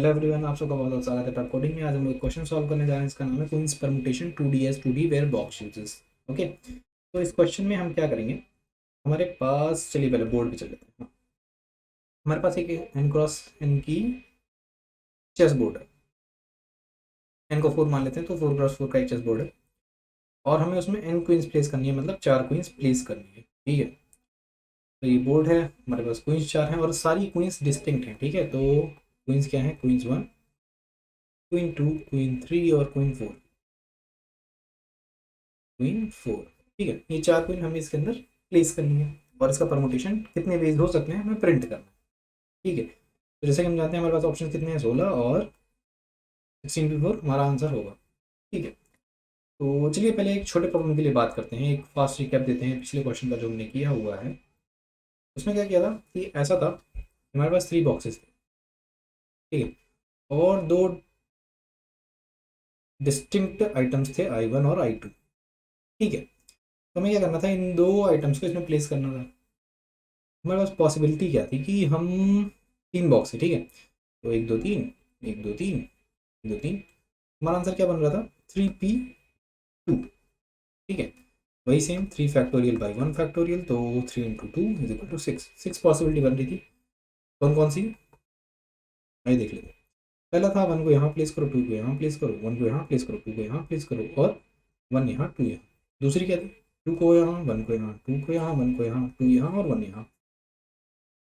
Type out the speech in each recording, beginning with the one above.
Hello everyone, आप सबका बहुत बहुत स्वागत है टॉप कोडिंग में। आज हम लोग क्वेश्चन सॉल्व करने जा रहे हैं। इसका नाम है queens permutation 2D where box uses. Okay, तो इस क्वेश्चन में हम क्या करेंगे, हमारे पास, चलिए पहले बोर्ड पे चल लेते हैं। हाँ, हमारे पास एक एन क्रॉस एन की चेस बोर्ड है। एन को 4 मान लेते हैं, तो 4x4 का एक चेस बोर्ड है और हमें उसमें एन क्वींस प्लेस करनी है, मतलब 4 क्वींस प्लेस करनी है। ठीक है, तो ये बोर्ड है, हमारे पास क्वींस 4 हैं और सारी क्वींस डिस्टिंक्ट हैं। ठीक है, तो क्वींस क्या है, क्वींस 1, क्वीन 2, क्वीन 3 और क्वीन 4। क्वीन 4, ठीक है, ये 4 क्वीन हमें इसके अंदर प्लेस करनी है और इसका परमुटेशन कितने वेज हो सकते हैं हमें प्रिंट करना है। ठीक है, तो जैसे कि हम जानते हैं हमारे पास ऑप्शन कितने हैं, 16 और 16 हमारा आंसर होगा। ठीक है, तो चलिए पहले एक छोटे प्रॉब्लम के लिए बात करते हैं, एक फास्ट रिकैप देते हैं पिछले क्वेश्चन का जो हमने किया हुआ है। उसमें क्या किया था कि ऐसा था, हमारे पास 3 बॉक्सेस थे। ठीक है, और 2 डिस्टिंक्ट आइटम्स थे, I1 और I2। ठीक है, तो हमें क्या करना था, इन 2 आइटम्स को इसमें प्लेस करना था। हमारे पास पॉसिबिलिटी क्या थी कि हम 3 बॉक्स है, ठीक है, तो 1 2 3, 1 2 3, 2 3, हमारा आंसर क्या बन रहा था, 3p2। ठीक है, वही सेम 3 फैक्टोरियल बाई 1 फैक्टोरियल, तो 3 into 2 is equal to 6। 6 possibility बन रही थी। कौन कौन सी, आइए देख लेते हैं। पहला था 1 को यहाँ प्लेस करो, 2 को यहाँ प्लेस करो, 1 को यहाँ प्लेस करो, 2 को यहाँ प्लेस करो और 1 यहाँ 2 यहाँ। दूसरी क्या थी, 2 को यहाँ, 1 को यहाँ, 2 को यहाँ, 1 को यहाँ, 2 यहाँ और 1 यहाँ।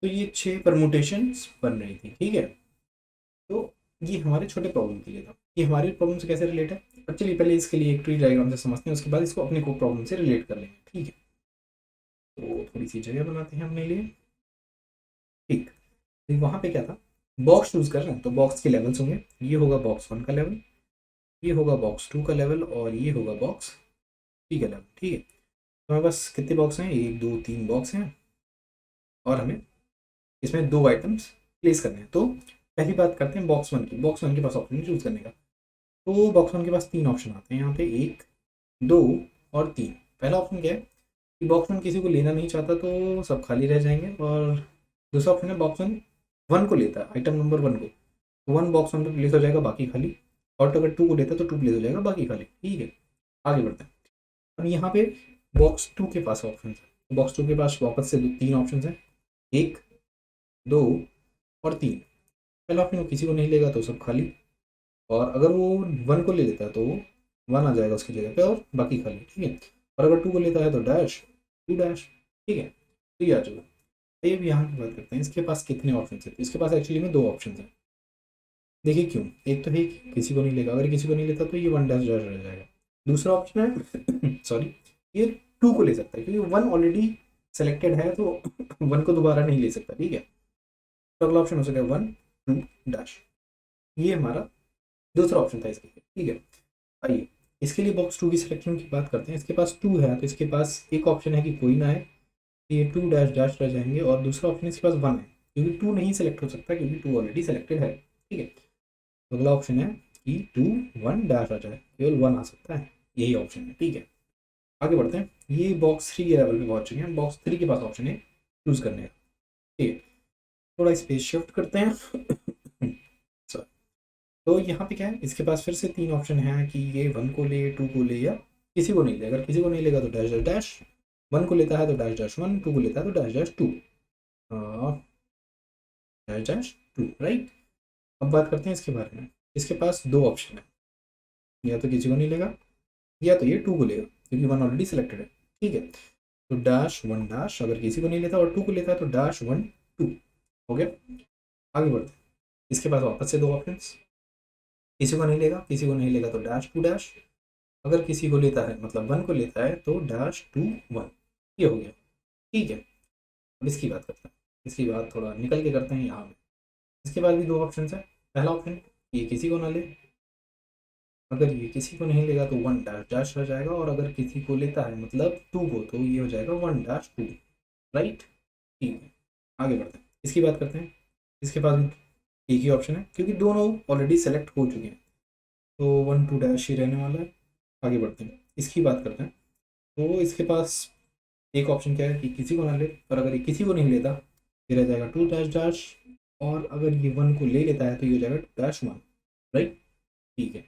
तो ये 6 परमुटेशंस बन रही थी। ठीक है, तो ये हमारे छोटे प्रॉब्लम के लिए था। ये हमारी प्रॉब्लम से कैसे रिलेट है, अब चलिए पहले इसके लिए एक ट्री डायग्राम से समझते हैं, उसके बाद इसको अपने को प्रॉब्लम से रिलेट कर लेंगे। ठीक है, तो थोड़ी सी जगह बनाते हैं अपने लिए। ठीक, तो वहाँ पे क्या था, बॉक्स चूज कर रहे हैं तो बॉक्स के लेवल्स होंगे। ये होगा बॉक्स 1 का लेवल, ये होगा बॉक्स 2 का लेवल और ये होगा बॉक्स 3 का लेवल। ठीक है, तो हमारे पास कितने बॉक्स हैं, 1 2 3 बॉक्स हैं और हमें इसमें 2 आइटम्स प्लेस करने हैं। तो पहली बात करते हैं बॉक्स 1 की। बॉक्स 1 के पास ऑप्शन चूज करने का, तो बॉक्स 1 के पास 3 ऑप्शन आते हैं यहाँ पे, 1 2 और 3। पहला ऑप्शन क्या है कि बॉक्स 1 किसी को लेना नहीं चाहता तो सब खाली रह जाएंगे, और दूसरा ऑप्शन है बॉक्स 1 को लेता है, आइटम नंबर 1 को, तो 1 बॉक्स 1 पे प्लेस हो जाएगा, बाकी खाली। और तो अगर 2 को लेता है तो 2 प्लेस हो जाएगा, बाकी खाली। ठीक है, आगे बढ़ते हैं। अब यहाँ पे बॉक्स 2 के पास ऑप्शन है, बॉक्स 2 के पास वापस से 3 ऑप्शन है, 1 2 और 3। पहला ऑप्शन किसी को नहीं लेगा तो सब खाली, और अगर वो 1 को ले लेता है तो 1 आ जाएगा उसकी जगह पे और बाकी खाली। ठीक है, और अगर 2 को लेता है तो डैश 2 डैश। ठीक है, तो ये आ जाएगा। ये भी यहाँ की बात करते हैं, इसके पास कितने ऑप्शन है, इसके पास एक्चुअली में 2 ऑप्शन है। देखिए क्यों, एक तो है कि किसी को नहीं लेगा, अगर किसी को नहीं लेता तो ये 1 डैश डैश रह जाएगा। दूसरा ऑप्शन है सॉरी, ये 2 को ले सकता है क्योंकि 1 ऑलरेडी सेलेक्टेड है, तो 1 को दोबारा नहीं ले सकता। ठीक है, तो अगला ऑप्शन हो सकता है 1 2 डैश। ये हमारा दूसरा ऑप्शन था इसके लिए। ठीक है, आइए इसके लिए बॉक्स 2 की सिलेक्शन की बात करते हैं। इसके पास 2 है तो इसके पास एक ऑप्शन है कि कोई ना है, ये 2 डैश डैश रह जाएंगे, और दूसरा ऑप्शन इसके पास 1 है क्योंकि 2 नहीं सेलेक्ट हो सकता क्योंकि 2 ऑलरेडी सेलेक्टेड है। ठीक है, तो अगला ऑप्शन है कि 2 1 डैश आ जाए, केवल 1 आ सकता है, यही ऑप्शन है। ठीक है, आगे बढ़ते हैं। ये बॉक्स 3 के लेवल पे पहुंच चुके हैं, बॉक्स 3 के पास ऑप्शन है चूज करने का। ठीक है, थोड़ा स्पेस शिफ्ट करते हैं सॉरी, तो यहाँ पे क्या है, इसके पास फिर से 3 ऑप्शन है कि ये 1 को ले, 2 को ले या किसी को नहीं ले। अगर किसी को नहीं लेगा तो डैश डैश डैश, 1 को लेता है तो डैश डैश 1, 2 को लेता है तो dash dash 2, dash dash 2। Right, अब बात करते हैं इसके बारे में। इसके पास 2 ऑप्शन है, या तो किसी को नहीं लेगा या तो ये 2 को लेगा क्योंकि 1 ऑलरेडी सेलेक्टेड है। ठीक है, तो डैश 1 डैश, अगर किसी को नहीं लेता और 2 को लेता है तो डैश 1 2। हो गया, आगे बढ़ते हैं। इसके पास वापस से 2 ऑप्शन, किसी को नहीं लेगा, किसी को नहीं लेगा तो डैश 2 डैश, अगर किसी को लेता है मतलब 1 को लेता है तो डैश 2 1। ये हो गया। ठीक है, अब इसकी बात करते हैं, इसकी बात थोड़ा निकल के करते हैं यहाँ में। इसके बाद भी 2 ऑप्शन है। पहला ऑप्शन, ये किसी को ना ले, अगर ये किसी को नहीं लेगा तो 1 डैश डैश रह जाएगा, और अगर किसी को लेता है मतलब 2 को तो ये हो जाएगा 1 डैश 2। राइट, ठीक है, आगे बढ़ते हैं, इसकी बात करते हैं। इसके पास भी एक ही ऑप्शन है क्योंकि दोनों ऑलरेडी सेलेक्ट हो चुके हैं, तो 1 2 डैश ही रहने वाला है। आगे बढ़ते हैं, इसकी बात करते हैं। तो इसके पास एक ऑप्शन क्या है कि किसी को ना ले, और अगर ये किसी को नहीं लेता ये रह जाएगा 2 डैश डैश, और अगर ये 1 को ले लेता है तो ये हो जाएगा 2-1, राइट। ठीक है,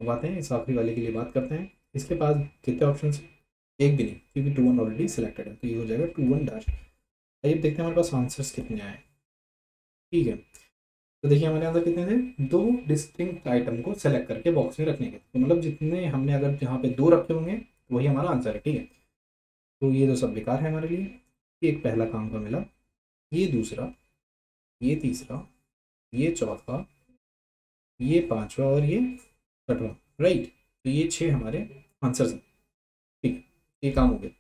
अब आते हैं इस आखिरी वाले के लिए बात करते हैं। इसके पास कितने ऑप्शन? एक भी नहीं, क्योंकि 2-1 ऑलरेडी सिलेक्टेड है, तो ये हो जाएगा 2-1 डैश। आइए देखते हैं हमारे पास आंसर्स कितने आए। ठीक है, तो देखिए हमारे आंसर कितने थे, 2 डिस्टिंक्ट आइटम को सेलेक्ट करके बॉक्स में रखने के, तो मतलब जितने हमने अगर जहाँ पे 2 रखे होंगे वही हमारा आंसर है। ठीक है, तो ये तो सब बेकार है हमारे लिए। ये एक पहला काम का मिला, ये दूसरा, ये तीसरा, ये चौथा, ये पांचवा और ये छठवां, राइट। तो ये 6 हमारे आंसर्स हैं। ठीक है, ये काम हो गया।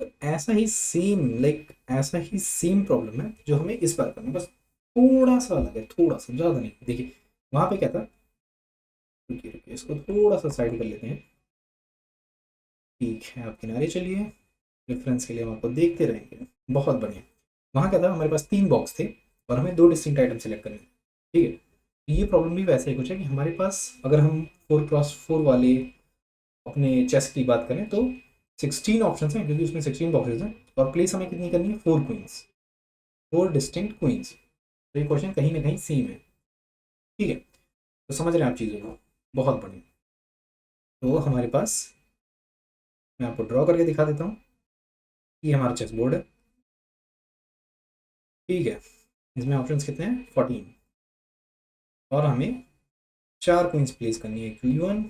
तो ऐसा ही सेम ऐसा ही सेम प्रॉब्लम है जो हमें इस बार करना है, बस थोड़ा सा अलग है, थोड़ा सा, ज़्यादा नहीं। देखिए वहाँ पे क्या था, रुकिए रुकिए इसको थोड़ा सा साइड कर लेते हैं। ठीक है, आप किनारे चलिए, रेफरेंस के लिए हम आपको देखते रहेंगे। बहुत बढ़िया। वहाँ क्या था, हमारे पास 3 बॉक्स थे और हमें 2 डिस्टिंक्ट आइटम सेलेक्ट करने थे। ठीक है, ये प्रॉब्लम भी वैसे ही कुछ है कि हमारे पास अगर हम 4x4 वाले अपने चेस की बात करें तो 16 ऑप्शन हैं, क्योंकि उसमें 16 बॉक्सेस हैं, और प्लेस हमें कितनी करनी है, 4 क्वींस, 4 डिस्टिंक्ट क्वींस। तो ये क्वेश्चन कहीं ना कहीं सेम है। ठीक है, तो समझ रहे हैं आप चीज़ों को, बहुत बढ़िया। तो हमारे पास, मैं आपको ड्रॉ करके दिखा देता हूँ, ये हमारा चेस बोर्ड है। ठीक है, इसमें ऑप्शन कितने हैं, 14, और हमें 4 क्वींस प्लेस करनी है, Q1,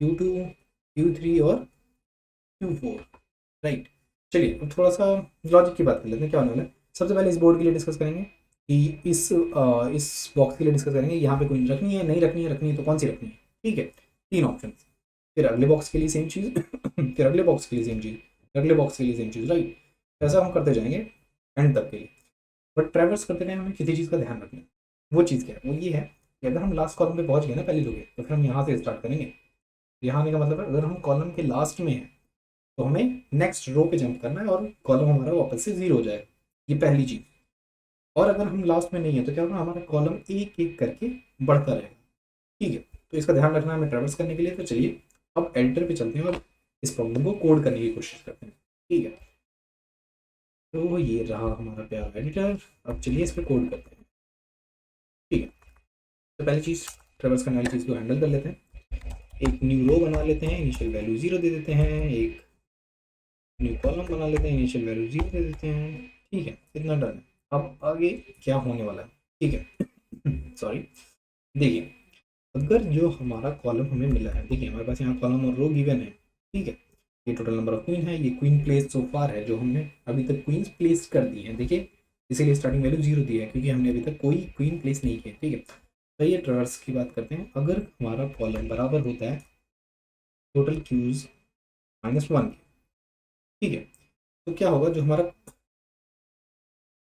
Q2, Q3 और Q4, राइट। चलिए अब थोड़ा सा लॉजिक की बात कर लेते हैं, क्या होने वाला है। सबसे पहले इस बोर्ड के लिए डिस्कस करेंगे कि इस बॉक्स के लिए डिस्कस करेंगे, यहाँ पे कोई रखनी है, नहीं रखनी है, रखनी है तो कौन सी रखनी है। ठीक है, 3 ऑप्शन। फिर अगले बॉक्स के लिए सेम चीज़ फिर अगले बॉक्स के लिए सेम चीज़, अगले बॉक्स के लिए सेम चीज़, राइट। ऐसा हम करते जाएंगे एंड तक के लिए। बट ट्रैवर्स करते टाइम हमें किसी चीज़ का ध्यान रखना है। वो चीज़ क्या है, वो ये है कि अगर हम लास्ट कॉलम पे पहुंच गए ना पहली रो पे, तो फिर हम यहाँ से स्टार्ट करेंगे। यहाँ आने का मतलब है अगर हम कॉलम के लास्ट में हैं तो हमें नेक्स्ट रो पे जंप करना है और कॉलम हमारा वापस से 0 हो जाएगा, ये पहली चीज़। और अगर हम लास्ट में नहीं है तो क्या होगा, हमारा कॉलम एक एक करके बढ़ता रहेगा। ठीक है, तो इसका ध्यान रखना है हमें ट्रैवर्स करने के लिए। तो चलिए अब एडिटर पे चलते हैं और इस प्रॉब्लम को कोड करने की कोशिश करते हैं। ठीक है, तो ये रहा हमारा प्यारा एडिटर। अब चलिए इस पर कोड करते हैं। ठीक है, तो पहली चीज़, ट्रैवर्स करने वाली चीज़ को हैंडल कर लेते हैं। एक न्यू रो बना लेते हैं, इनिशियल वैल्यू 0 दे देते हैं। एक न्यू कॉलम बना लेते हैं, इनिशियल वैल्यू 0 दे देते हैं। ठीक है, इतना डन है। अब आगे क्या होने वाला है, ठीक है सॉरी, देखिए अगर जो हमारा कॉलम हमें मिला है, देखिए हमारे पास यहाँ कॉलम और रो गिवन है। ठीक है, ये टोटल नंबर ऑफ क्वीन है, ये क्वीन प्लेस सो फार है, जो हमने अभी तक क्वींस प्लेस कर दी है। देखिए इसीलिए स्टार्टिंग वैल्यू 0 दी है, क्योंकि हमने अभी तक कोई क्वीन प्लेस नहीं किया। ठीक है, तो ये ट्रैवर्स की बात करते हैं। अगर हमारा कॉलम बराबर होता है टोटल क्यूज -1 के, ठीक है, तो क्या होगा, जो हमारा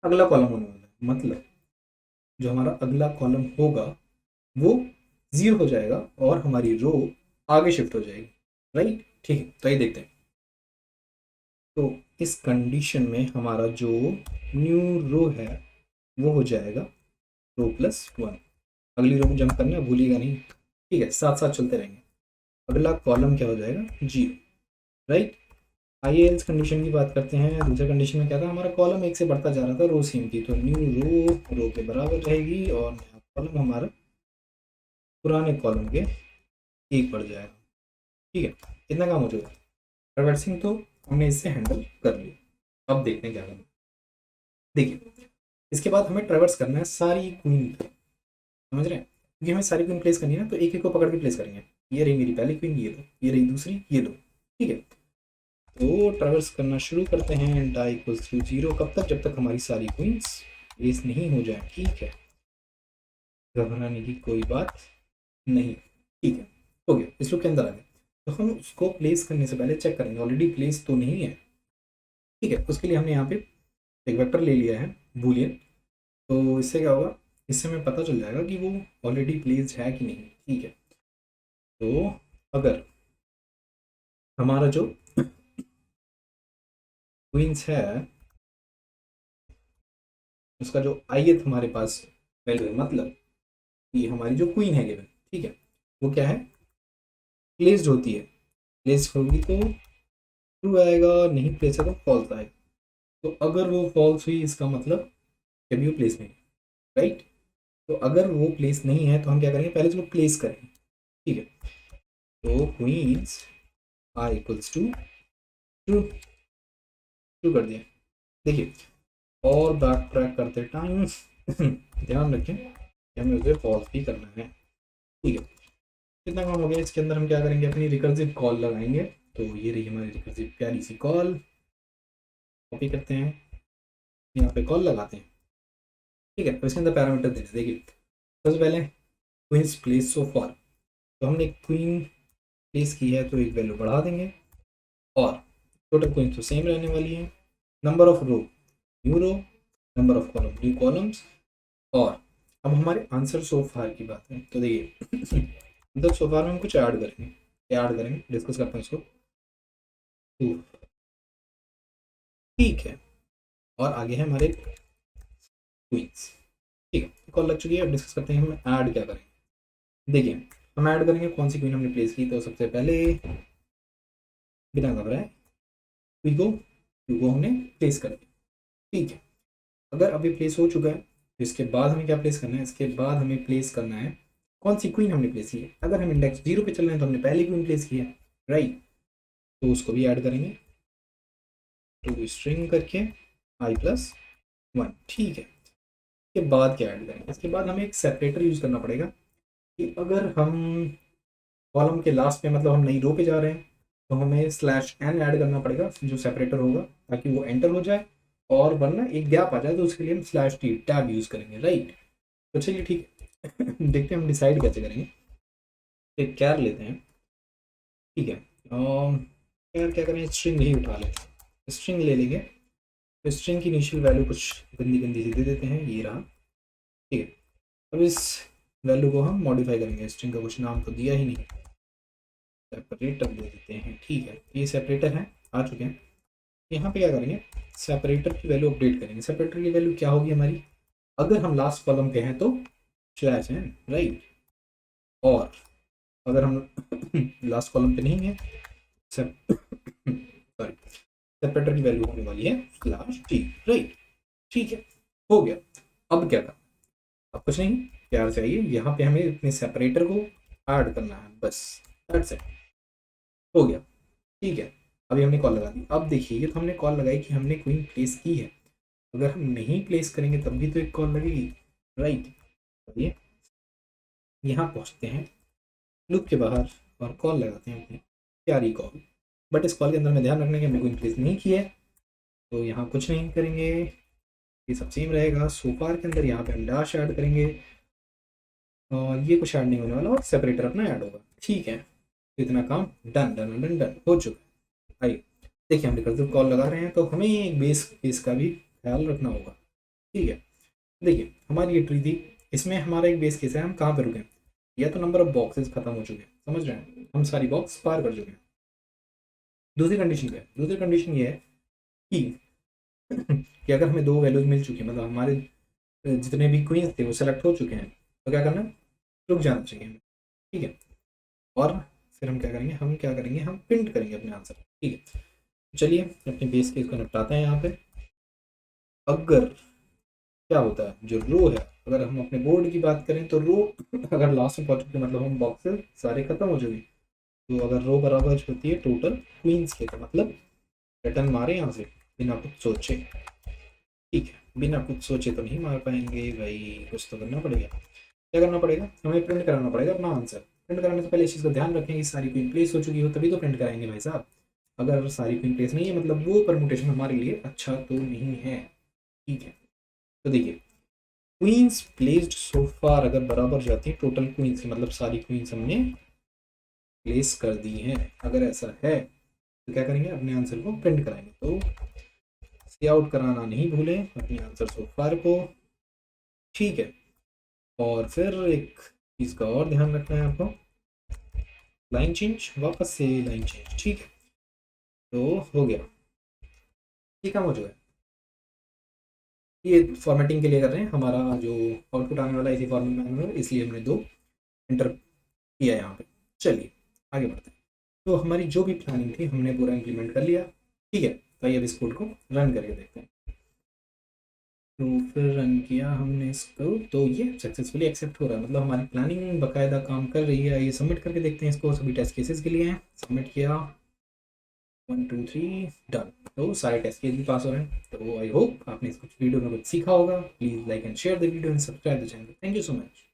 अगला कॉलम होने वाला है, मतलब जो हमारा अगला कॉलम होगा वो 0 हो जाएगा और हमारी रो आगे शिफ्ट हो जाएगी, राइट। ठीक है, तो ये देखते हैं। तो इस कंडीशन में हमारा जो न्यू रो है वो हो जाएगा रो +1। अगली रो में जंप करना भूलिएगा नहीं। ठीक है, साथ साथ चलते रहेंगे। अगला कॉलम क्या हो जाएगा, 0, राइट। आइए इस कंडीशन की बात करते हैं। दूसरे कंडीशन में क्या था, हमारा कॉलम 1 से बढ़ता जा रहा था, रो सेम थी, तो न्यू रो के बराबर रहेगी और नया कॉलम हमारा पुराने कॉलम के 1 बढ़ जाएगा। ठीक है, कितना काम हो जाएगा। ट्रैवर्सिंग तो हमने इससे हैंडल कर लिया। अब देखते हैं क्या करना। देखिए इसके बाद हमें ट्रैवर्स करना है सारी क्वीन पे, समझ रहे हैं, क्योंकि हमें सारी क्वीन प्लेस करनी है ना, तो एक एक को पकड़ के प्लेस करेंगे। ये रही मेरी पहली क्वीन, ये लो, ये रही दूसरी, ये लो। ठीक है, तो ट्रैवर्स करना शुरू करते हैं। डाई इक्वल्स टू 0 कब तक, जब तक हमारी सारी क्वींस प्लेस नहीं हो जाए। ठीक है, घबराने की कोई बात नहीं। ठीक है, हो गया, इस लूप के अंदर आ गया। तो हम उसको प्लेस करने से पहले चेक करेंगे ऑलरेडी प्लेस तो नहीं है। ठीक है, उसके लिए हमने यहाँ पे एक वेक्टर ले लिया है बूलियन। तो इससे क्या होगा, इससे हमें पता चल जाएगा कि वो ऑलरेडी प्लेस्ड है कि नहीं। ठीक है, तो अगर हमारा जो क्वींस है उसका जो ith हमारे पास वैल्यू है, मतलब कि हमारी जो क्वीन है गिवन, ठीक है, वो क्या है, प्लेस्ड होती है। प्लेस होगी तो ट्रू आएगा, नहीं प्लेस है तो फॉल्स आएगा। तो अगर वो फॉल्स हुई इसका मतलब कभी वो प्लेस नहीं। राइट। तो अगर वो प्लेस नहीं है तो हम क्या करेंगे, पहले उसको प्लेस करेंगे, ठीक है। तो queens r equals to two two कर दिया। देखिए, और बैक ट्रैक करते टाइम ध्यान रखें कि हमें उसे फॉल्स भी करना है, ठीक है। कितना काम हो गया, इसके अंदर हम क्या करेंगे, अपनी रिकर्सिव कॉल लगाएंगे। तो ये रही हमारी रिकर्सिव प्यारी सी कॉल, कॉपी करते हैं, यहाँ पे कॉल लगाते हैं, ठीक है। तो इसके अंदर पैरामीटर देने, देखिए सबसे पहले क्वींस प्लेस सो फॉर, तो हमने क्वीन प्लेस की है तो एक वैल्यू बढ़ा देंगे, और टोटल क्वींस तो सेम रहने वाली है। Number of row new row, number of column new columns. और अब हमारे आंसर सो फार की बात है, तो देखिए आंसर सो फार में हम कुछ ऐड करेंगे, क्या ऐड करेंगे डिस्कस करते हैं इसको, ठीक है। और आगे है हमारे क्वींस, ठीक है। कॉल लग चुकी है, अब डिस्कस करते हैं हम ऐड क्या करेंगे। देखिए हम ऐड करेंगे कौन सी क्वीन हमने प्लेस की, तो सबसे पहले बिना घबराए क्वीगो हमने प्लेस कर दिया, ठीक है। अगर अभी प्लेस हो चुका है तो इसके बाद हमें क्या प्लेस करना है, इसके बाद हमें प्लेस करना है कौन सी क्वीन हमने प्लेस की है। अगर हम इंडेक्स 0 पे चल रहे हैं तो हमने पहली क्वीन प्लेस की है, राइट। तो उसको भी ऐड करेंगे, तो स्ट्रिंग करके i+1, ठीक है। इसके बाद क्या ऐड करेंगे, इसके बाद हमें एक सेपरेटर यूज करना पड़ेगा कि अगर हम कॉलम के लास्ट पे, मतलब हम नई रो पे जा रहे हैं, तो हमें /n ऐड करना पड़ेगा जो सेपरेटर होगा, ताकि वो एंटर हो जाए, और वरना एक गैप आ जाए तो उसके लिए हम /t टैब यूज करेंगे, राइट। तो चलिए ठीक है देखते हैं हम डिसाइड कैसे करेंगे। एक कैर लेते हैं, ठीक है। कैर क्या करें, स्ट्रिंग ही उठा लेते हैं, स्ट्रिंग ले लेंगे। तो स्ट्रिंग की इनिशियल वैल्यू कुछ गंदी गंदी सी दे देते हैं, ये रहा, ठीक है। अब इस वैल्यू को हम मॉडिफाई करेंगे, स्ट्रिंग का कुछ नाम तो दिया ही नहीं, सेपरेटर दे देते हैं, ठीक है। ये सेपरेटर है, आ चुके हैं। यहाँ पे क्या करेंगे, सेपरेटर की वैल्यू अपडेट करेंगे। सेपरेटर की वैल्यू क्या होगी हमारी, अगर हम लास्ट कॉलम पे हैं तो /n, राइट। और अगर हम लास्ट कॉलम पे नहीं है, सॉरी, सेपरेटर की वैल्यू होने वाली है /t, राइट, ठीक है। हो गया। अब क्या करना, अब कुछ नहीं, प्यार चाहिए, यहाँ पे हमें अपने सेपरेटर को ऐड करना है, बस दैट्स इट, हो गया, ठीक है। अभी हमने कॉल लगा दी। अब देखिए, ये तो हमने कॉल लगाई कि हमने क्वीन प्लेस की है, अगर हम नहीं प्लेस करेंगे तब भी तो एक कॉल लगेगी, राइट। चलिए यहाँ पहुँचते हैं लूप के बाहर और कॉल लगाते हैं अपनी प्यारी कॉल। बट इस कॉल के अंदर में ध्यान रखना कि हमने कोई प्लेस नहीं की है, तो यहाँ कुछ नहीं करेंगे, ये सब सेम रहेगा। सोफार के अंदर यहाँ पे हम डैश ऐड करेंगे, और ये कुछ ऐड नहीं होने वाला, और सेपरेटर अपना ऐड होगा, ठीक है। तो इतना काम डन डन डन डन हो चुका है। आइए देखिए, हम रिकर्सिव कॉल लगा रहे हैं तो हमें एक बेस केस का भी ख्याल रखना होगा, ठीक है। देखिए हमारी ये ट्री थी, इसमें हमारा एक बेस केस है, हम कहाँ पे रुके, या तो नंबर ऑफ बॉक्सेस खत्म हो चुके हैं, समझ रहे हैं, हम सारी बॉक्स पार कर चुके हैं। दूसरी कंडीशन क्या है, दूसरी कंडीशन ये है कि कि अगर हमें दो वैल्यूज मिल चुकी है, मतलब हमारे जितने भी क्वींस थे वो सेलेक्ट हो चुके हैं, तो क्या करना है, रुक जाना चाहिए हमें, ठीक है। और फिर हम क्या करेंगे, हम प्रिंट करेंगे अपने आंसर, ठीक है। चलिए अपने बेस केस को निपटाते हैं यहाँ पे। अगर क्या होता है, जो रो है, अगर हम अपने बोर्ड की बात करें तो रो अगर लास्ट में पहुंच चुके, मतलब हम बॉक्सेस सारे खत्म हो चुके, तो अगर रो बराबर होती है टोटल क्वींस के, तो मतलब रिटर्न मारे यहाँ से बिना कुछ सोचे, ठीक है। बिना कुछ सोचे तो नहीं मार पाएंगे भाई, कुछ तो करना पड़ेगा। क्या करना पड़ेगा, हमें प्रिंट कराना पड़ेगा अपना आंसर। प्रिंट कराने से पहले इस चीज़ का ध्यान रखें कि सारी क्वीन प्लेस हो चुकी हो तभी तो प्रिंट कराएंगे भाई साहब। अगर सारी क्वीन प्लेस नहीं है, मतलब वो परमुटेशन हमारे लिए अच्छा तो नहीं है, ठीक है। तो देखिए, क्वींस प्लेस्ड सो फार अगर बराबर जाती है टोटल क्वींस, मतलब सारी क्वींस हमने प्लेस कर दी हैं, अगर ऐसा है तो क्या करेंगे, अपने आंसर को प्रिंट कराएंगे। तो सी आउट कराना नहीं भूलें अपने आंसर सो फार को, ठीक है। और फिर एक चीज़ का और ध्यान रखना है आपको, लाइन चेंज, वापस से लाइन चेंज, ठीक है। तो हो गया, ये काम हो चुका है। ये फॉर्मेटिंग के लिए कर रहे हैं, हमारा जो आउटपुट आने वाला है इसी फॉर्मेट में, इसलिए हमने 2 एंटर किया यहाँ पे। चलिए आगे बढ़ते हैं। तो हमारी जो भी प्लानिंग थी हमने पूरा इम्प्लीमेंट कर लिया, ठीक है। तो आइए अब इस कोड को रन करके देखते हैं। तो फिर रन किया हमने इसको, तो ये सक्सेसफुली एक्सेप्ट हो रहा है, मतलब हमारी प्लानिंग बाकायदा काम कर रही है। ये सबमिट करके देखते हैं इसको, सभी टेस्ट केसेस के लिए हैं। सबमिट किया, 1 2 3 डन। तो सारे टेस्ट केस भी पास हो रहे हैं। तो आई होप आपने इस कुछ वीडियो में कुछ सीखा होगा। Please like and share the video and subscribe the channel. Thank you so much.